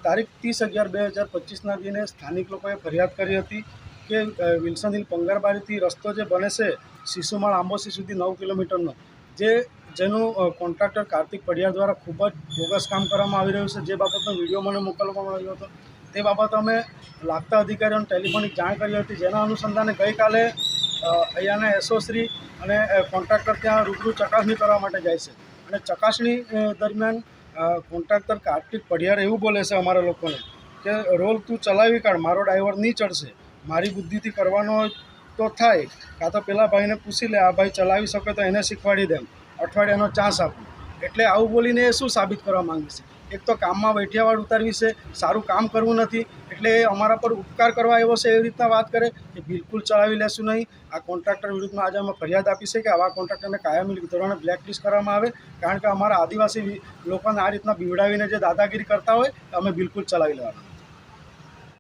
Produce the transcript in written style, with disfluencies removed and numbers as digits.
તારીખ 30/11/2025ના દિને સ્થાનિક લોકોએ ફરિયાદ કરી હતી કે વિલ્સન હિલ પંગારબારીથી રસ્તો જે બને છે શિશુમાળ આંબોસી સુધી 9 કિલોમીટરનો, જેનું કોન્ટ્રાક્ટર કાર્તિક પડિયાર દ્વારા ખૂબ જ બોગસ કામ કરવામાં આવી રહ્યું છે, જે બાબતનો વિડીયો મને મોકલવામાં આવ્યો હતો. તે બાબતે અમે લાગતા અધિકારીઓને ટેલિફોનિક જાણ કરી હતી, જેના અનુસંધાને ગઈકાલે અહીંયાના એસોશ્રી અને કોન્ટ્રાક્ટર ત્યાં રૂબરૂ ચકાસણી કરવા માટે જાય છે. અને ચકાસણી દરમિયાન કોન્ટ્રાક્ટર કાર્તિક પડિયાર એવું બોલે છે અમારા લોકોને કે રોલ તું ચલાવી કાઢ, મારો ડ્રાઈવર નહીં ચડશે, મારી બુદ્ધિથી કરવાનો હોય તો થાય, કાં તો પેલા ભાઈને પૂછી લે, આ ભાઈ ચલાવી શકે તો એને શીખવાડી દેમ, અઠવાડિયાનો ચાન્સ આપું. એટલે આવું બોલીને એ શું સાબિત કરવા માંગે છે? એક તો કામમાં વેઠિયાવાડ ઉતારવી છે, સારું કામ કરવું નથી, એટલે એ અમારા પર ઉપકાર કરવા આવ્યો છે એવી રીતના વાત કરે કે બિલકુલ ચલાવી લેશું નહીં. આ કોન્ટ્રાક્ટર વિરુદ્ધમાં આજે અમે ફરિયાદ આપી છે કે આવા કોન્ટ્રાક્ટરને કાયમી ધોરણે બ્લેકલિસ્ટ કરવામાં આવે, કારણ કે અમારા આદિવાસી લોકોને આ રીતના બીવડાવીને જે દાદાગીરી કરતા હોય અમે બિલકુલ ચલાવી લેવાના.